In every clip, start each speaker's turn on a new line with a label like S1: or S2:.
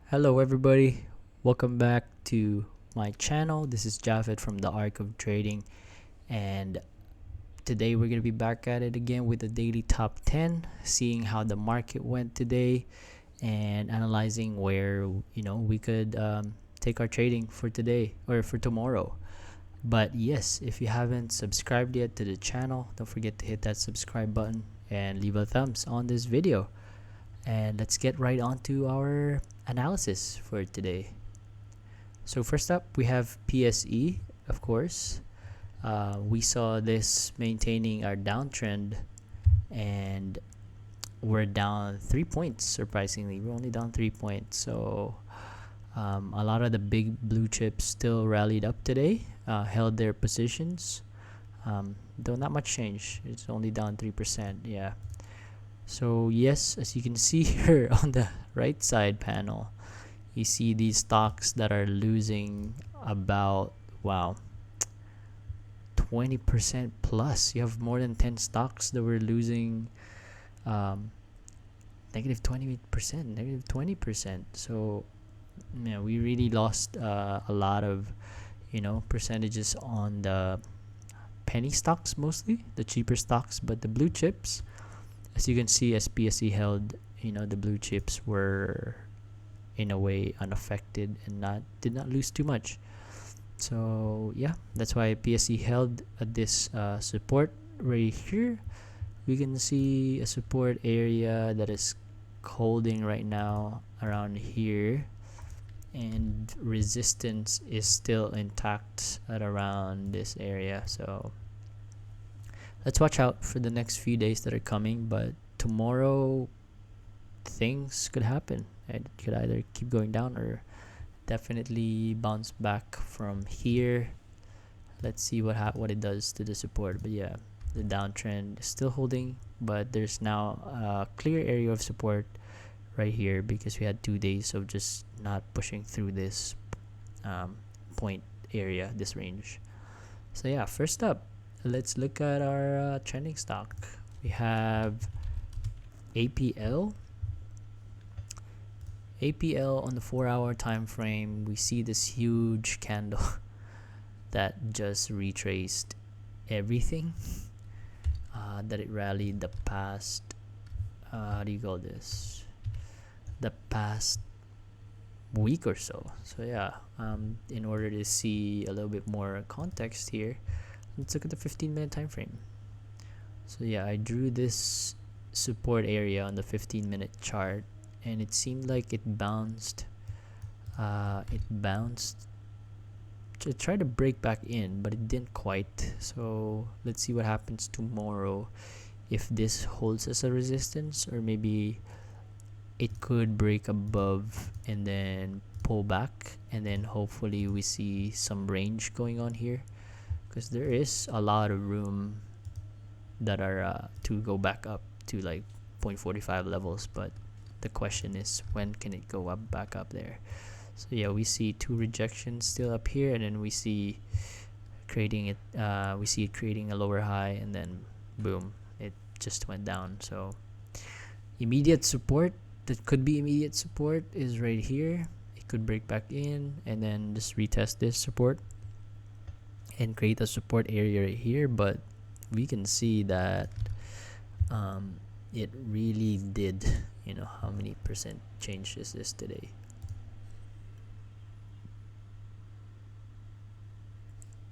S1: Hello everybody, welcome back to my channel. This is Japhet from the Arc of Trading, and today we're going to be back at it again with the daily top 10, seeing how the market went today and analyzing where we could take our trading for today or for tomorrow. But yes, if you haven't subscribed yet to the channel, don't forget to hit that subscribe button and leave a thumbs on this video. And let's get right on to our analysis for today. So first up, we have PSE, of course. We saw this maintaining our downtrend, and we're down 3 points. Surprisingly, we're only down 3 points. So a lot of the big blue chips still rallied up today, held their positions. Though not much change. It's only down 3%. Yeah. So yes, as you can see here on the right side panel, you see these stocks that are losing about 20% plus. You have more than 10 stocks that were losing negative 20%, negative 20%. So yeah, we really lost a lot of percentages on the penny stocks, mostly the cheaper stocks, but the blue chips, as you can see, as PSE held, the blue chips were in a way unaffected and did not lose too much. So yeah, that's why PSE held at this support right here. We can see a support area that is holding right now around here, and resistance is still intact at around this area. So let's watch out for the next few days that are coming, but tomorrow things could happen. It could either keep going down or definitely bounce back from here. Let's see what it does to the support. But yeah, the downtrend is still holding, but there's now a clear area of support right here because we had 2 days of just not pushing through this point area, this range. So yeah, first up, let's look at our trending stock. We have APL. APL on the 4-hour time frame, we see this huge candle that just retraced everything that it rallied the past how do you call this, the past week or so. So yeah, in order to see a little bit more context here, let's look at the 15-minute time frame. So yeah, I drew this support area on the 15-minute chart, and it seemed like it bounced to try to break back in, but it didn't quite. So let's see what happens tomorrow, if this holds as a resistance, or maybe it could break above and then pull back, and then hopefully we see some range going on here, because there is a lot of room that are to go back up to like 0.45 levels, but the question is, when can it go up back up there? So yeah, we see 2 rejections still up here, and then we see creating a lower high, and then boom, it just went down. So immediate support, that could be immediate support, is right here. It could break back in and then just retest this support and create a support area right here, but we can see that it really did, how many percent change is this today?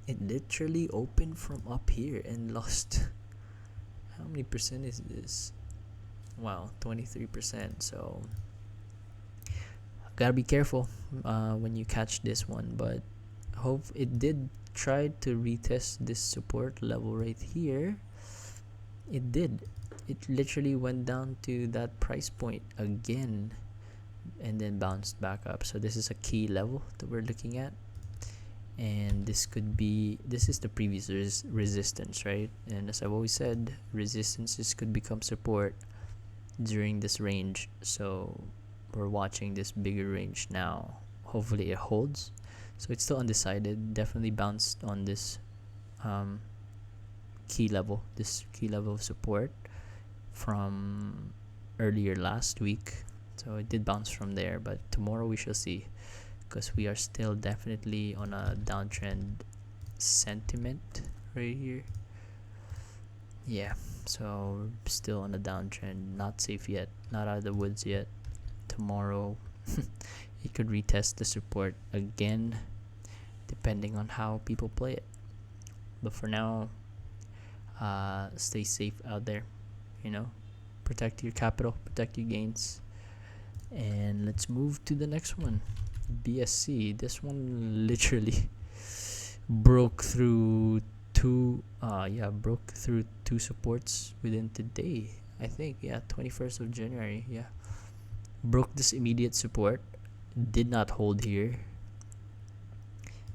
S1: It literally opened from up here and lost how many percent is this? Wow, 23%. So gotta be careful when you catch this one, but hope it did try to retest this support level right here. It did. It literally went down to that price point again and then bounced back up. So this is a key level that we're looking at, and this is the previous resistance, right? And as I've always said, resistances could become support during this range. So we're watching this bigger range now. Hopefully it holds. So it's still undecided. Definitely bounced on this key level of support from earlier last week. So So it did bounce from there, but tomorrow we shall see, because we are still definitely on a downtrend sentiment right here. Yeah, so still on a downtrend, not safe yet, not out of the woods yet. Tomorrow it could retest the support again, depending on how people play it. But for now, stay safe out there, you know, protect your capital, protect your gains. And let's move to the next one, BSC. This one literally broke through two supports within today, I think. 21st of January. Broke this immediate support, did not hold here,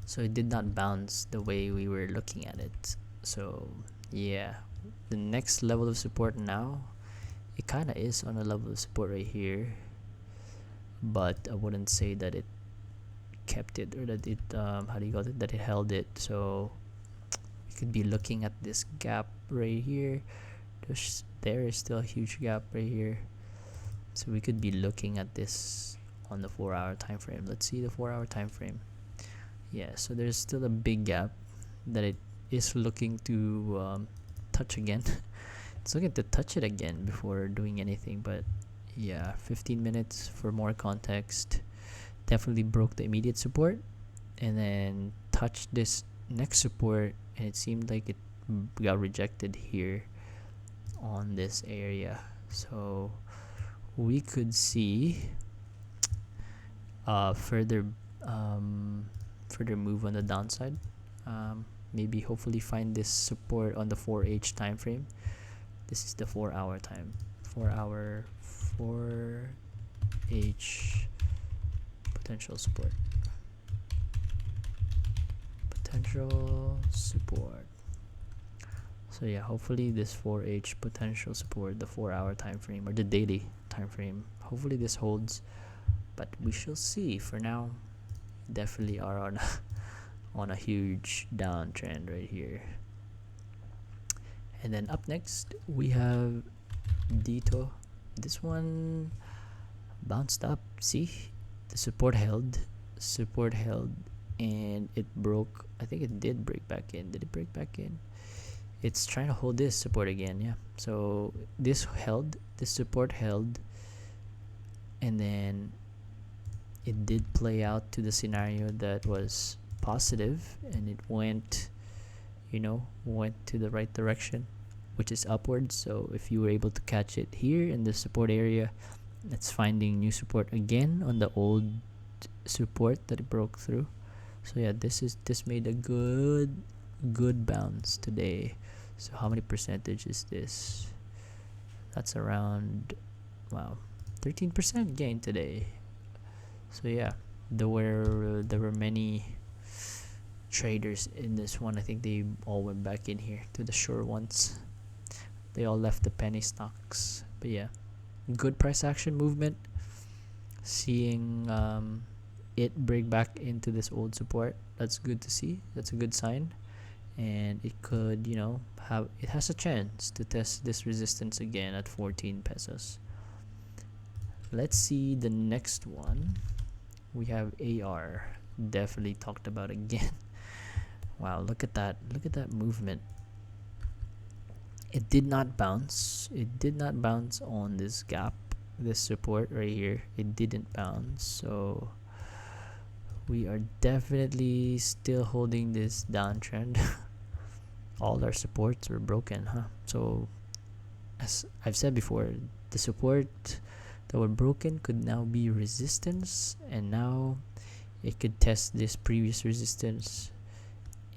S1: so it did not bounce the way we were looking at it. So the next level of support now, it kind of is on a level of support right here, but I wouldn't say that it kept it, or that it that it held it. So we could be looking at this gap right here. There is still a huge gap right here, so we could be looking at this on the 4-hour time frame. Let's see the 4-hour time frame. So there's still a big gap that it is looking to touch again. It's looking to touch it again before doing anything. But 15 minutes for more context. Definitely broke the immediate support and then touched this next support, and it seemed like it got rejected here on this area. So we could see further move on the downside. Maybe hopefully find this support on the 4H time frame. This is the 4-hour time. 4-hour 4H potential support. So hopefully this 4H potential support, the 4-hour time frame or the daily time frame, hopefully this holds, but we shall see. For now, definitely are on a huge downtrend right here. And then up next we have Dito. This one bounced up. See, the support held, and it broke. I think it did break back in. Did it break back in? It's trying to hold this support again. So this support held, and then it did play out to the scenario that was positive, and it went to the right direction, which is upwards. So if you were able to catch it here in the support area, it's finding new support again on the old support that it broke through. So this made a good bounce today. So how many percentage is this? That's around 13% gain today. So there were many traders in this one. I think they all went back in here to the sure ones. They all left the penny stocks. But good price action movement. Seeing it break back into this old support, that's good to see. That's a good sign, and it could it has a chance to test this resistance again at 14 pesos. Let's see the next one. We have AR, definitely talked about again. Wow, look at that movement. It did not bounce on this gap, this support right here. It didn't bounce, so we are definitely still holding this downtrend. All our supports were broken, so as I've said before, the support that were broken could now be resistance, and now it could test this previous resistance,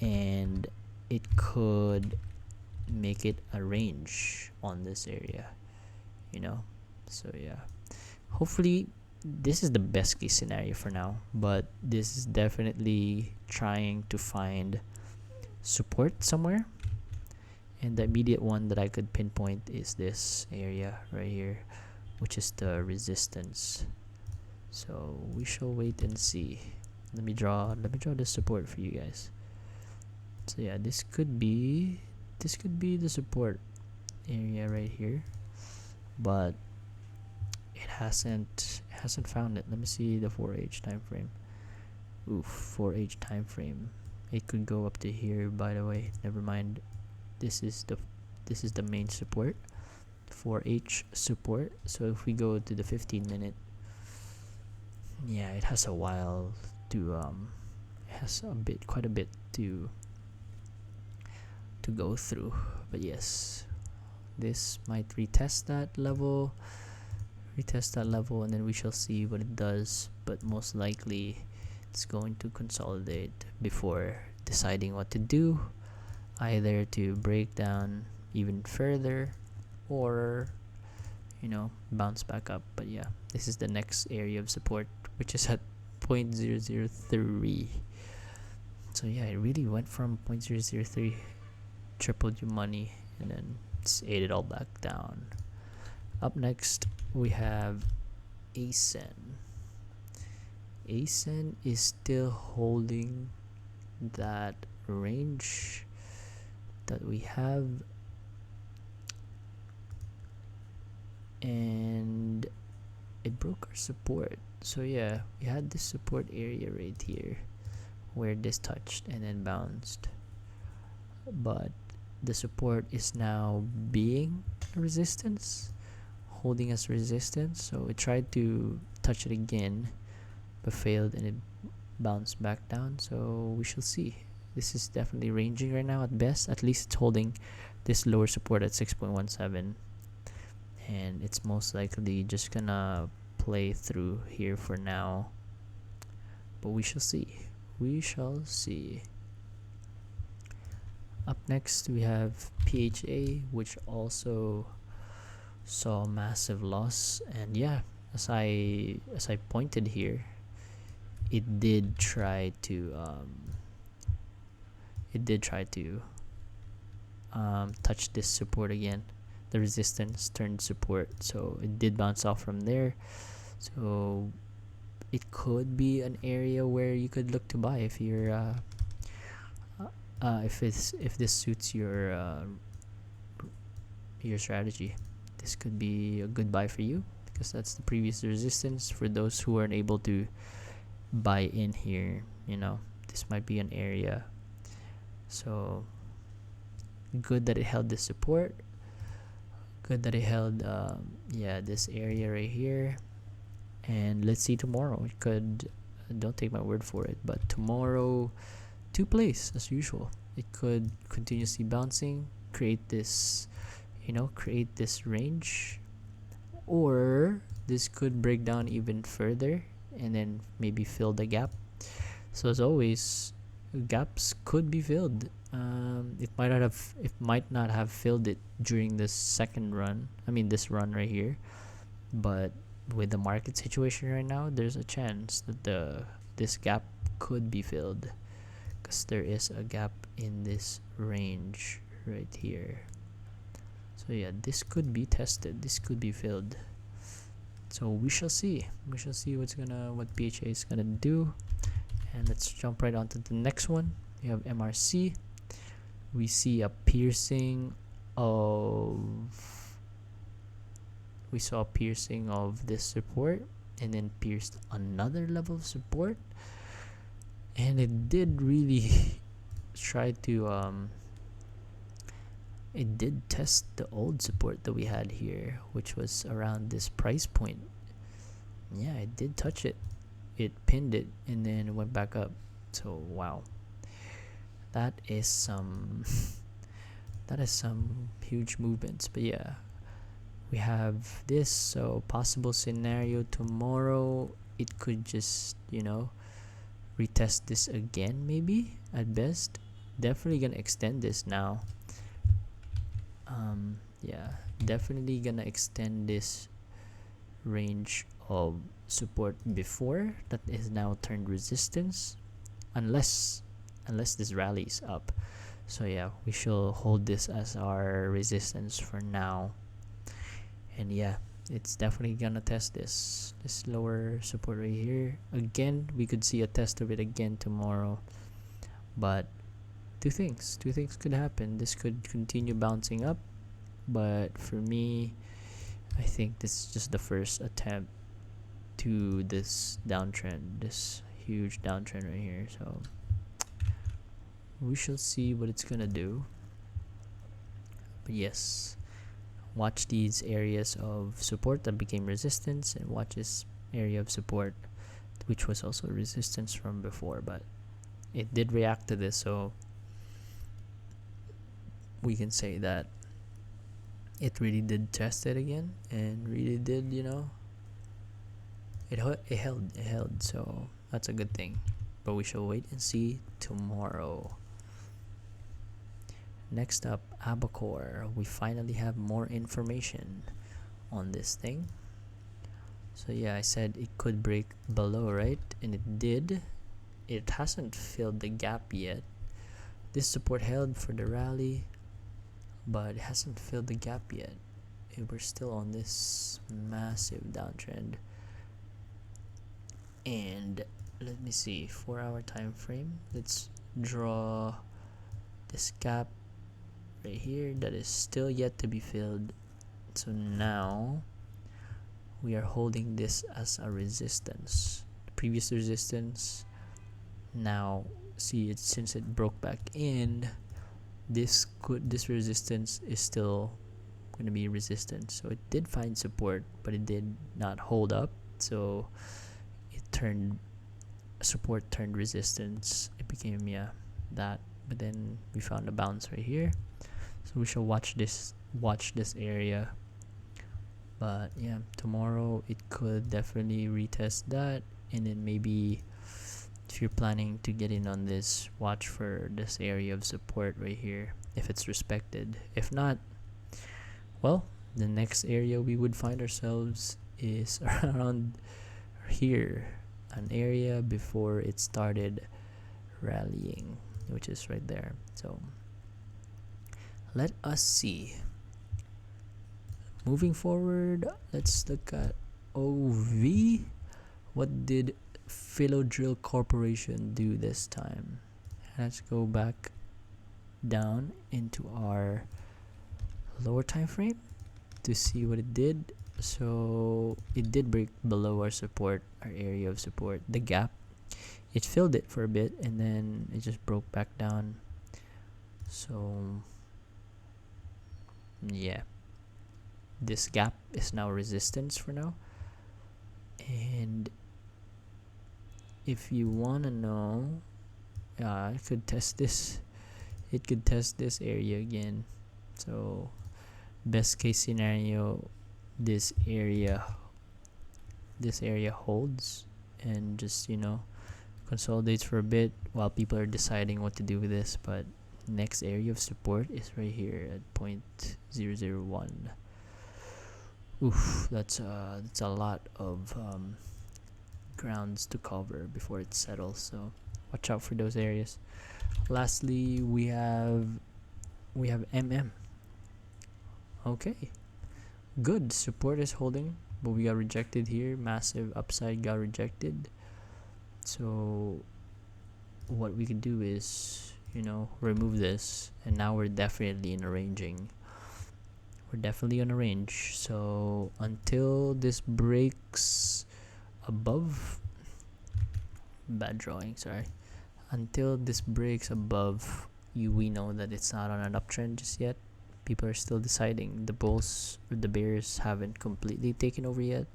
S1: and it could make it a range on this area, so hopefully this is the best case scenario for now, but this is definitely trying to find support somewhere, and the immediate one that I could pinpoint is this area right here, which is the resistance. So we shall wait and see. Let me draw the support for you guys. So this could be the support area right here, but it hasn't found it. Let me see the 4H time frame. Oof, 4H time frame. It could go up to here, by the way. Never mind. This is the main support, 4H support. So if we go to the 15-minute, yeah, it has a while to it has quite a bit to go through. But yes, this might retest that level, and then we shall see what it does. But most likely it's going to consolidate before deciding what to do, either to break down even further or bounce back up. But yeah, this is the next area of support, which is at 0.003. So yeah, it really went from 0.003, tripled your money, and then it's ate it all back down. Up next we have Acen. Acen is still holding that range that we have, and it broke our support. So yeah, we had this support area right here where this touched and then bounced, but the support is now being resistance, holding as resistance. So it tried to touch it again but failed, and it bounced back down. So we shall see. This is definitely ranging right now at best. At least it's holding this lower support at 6.17, and it's most likely just gonna play through here for now, but we shall see. Up next we have PHA, which also saw massive loss. And yeah, as I pointed here, it did try to touch this support again. The resistance turned support, so it did bounce off from there. So it could be an area where you could look to buy if you're if this suits your strategy. This could be a good buy for you, because that's the previous resistance. For those who aren't able to buy in here, this might be an area. So good that it held this support, good that it held this area right here. And let's see tomorrow. It could, don't take my word for it, but tomorrow, two plays as usual. It could continuously bouncing, create this range, or this could break down even further and then maybe fill the gap. So as always, gaps could be filled. It might not have filled it during this second run. I mean, this run right here, but with the market situation right now, there's a chance that this gap could be filled, because there is a gap in this range right here. So yeah, this could be tested, this could be filled. So we shall see what PHA is gonna do. And let's jump right onto the next one. We have MRC. We see a piercing of this support, and then pierced another level of support, and it did really try to it did test the old support that we had here, which was around this price point. Yeah, it did touch it, it pinned it, and then it went back up. So wow, that is some huge movements. But yeah, we have this. So possible scenario tomorrow, it could just retest this again, maybe at best. Definitely gonna extend this now. Yeah, definitely gonna extend this range of support before that is now turned resistance, unless this rallies up. So yeah, we shall hold this as our resistance for now. And yeah, it's definitely gonna test this lower support right here again. We could see a test of it again tomorrow, but two things could happen. This could continue bouncing up, but for me, I think this is just the first attempt to this downtrend, this huge downtrend right here. So we shall see what it's gonna do. But yes, watch these areas of support that became resistance, and watch this area of support which was also resistance from before, but it did react to this, so we can say that it really did test it again and really did, it held, so that's a good thing. But we shall wait and see tomorrow. Next up, Abba Core. We finally have more information on this thing. So yeah, I said it could break below, right? And it did. It hasn't filled the gap yet. This support held for the rally, but it hasn't filled the gap yet. We're still on this massive downtrend. And let me see, 4-hour time frame. Let's draw this gap right here that is still yet to be filled. So now we are holding this as a resistance. The previous resistance. Now see it, since it broke back in, this resistance is still going to be resistance. So it did find support, but it did not hold up. So it turned support turned resistance. It became that. But then we found a bounce right here. So we shall watch this area. But yeah, tomorrow it could definitely retest that, and then maybe if you're planning to get in on this, watch for this area of support right here if it's respected. If not, well, the next area we would find ourselves is around here, an area before it started rallying, which is right there. So let us see. Moving forward, let's look at OV. What did Philodrill Corporation do this time? Let's go back down into our lower time frame to see what it did. So it did break below our support, our area of support, the gap. It filled it for a bit and then it just broke back down. So yeah, this gap is now resistance for now. And if you want to know, it could test this area again. So best case scenario, this area holds and just consolidates for a bit while people are deciding what to do with this. But next area of support is right here at 0.001. Oof, that's a lot of grounds to cover before it settles, so watch out for those areas. Lastly, we have MM. Okay, good support is holding, but we got rejected here. Massive upside got rejected. So what we can do is remove this, and now we're definitely in a ranging. We're definitely on a range. So until this breaks above, bad drawing, sorry, until this breaks above, we know that it's not on an uptrend just yet. People are still deciding. The bulls or the bears haven't completely taken over yet.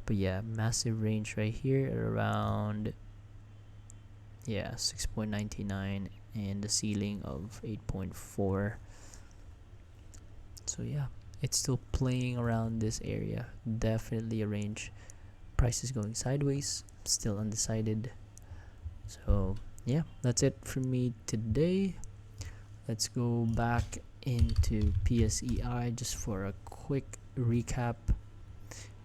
S1: But yeah, massive range right here at around 6.99 and the ceiling of 8.4. So yeah, it's still playing around this area. Definitely a range. Price is going sideways, still undecided. So yeah, that's it for me today. Let's go back into PSEI just for a quick recap.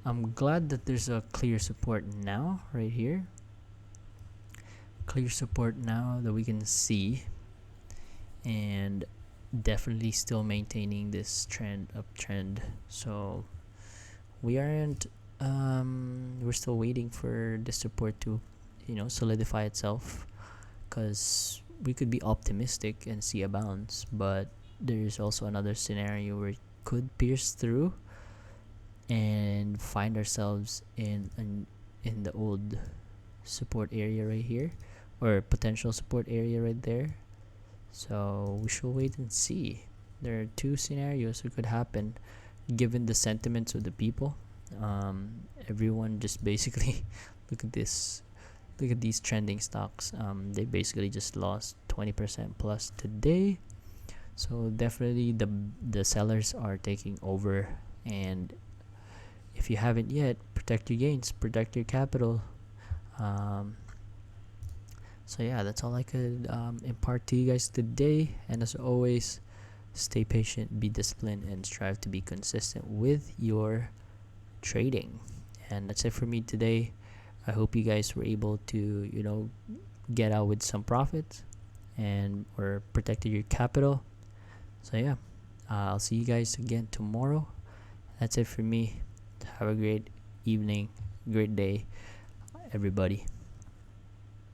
S1: I'm glad that there's a clear support now right here. Clear support now that we can see, and definitely still maintaining this uptrend. So we aren't we're still waiting for the support to solidify itself, because we could be optimistic and see a bounce, but there's also another scenario where it could pierce through and find ourselves in the old support area right here, or potential support area right there. So we shall wait and see. There are two scenarios that could happen given the sentiments of the people. Everyone just basically look at this. Look at these trending stocks. They basically just lost 20% plus today. So definitely the sellers are taking over, and if you haven't yet, protect your gains, protect your capital. Um, so yeah, that's all I could impart to you guys today. And as always, stay patient, be disciplined, and strive to be consistent with your trading. And that's it for me today. I hope you guys were able to, get out with some profits and or protected your capital. So yeah, I'll see you guys again tomorrow. That's it for me. Have a great evening, great day, everybody.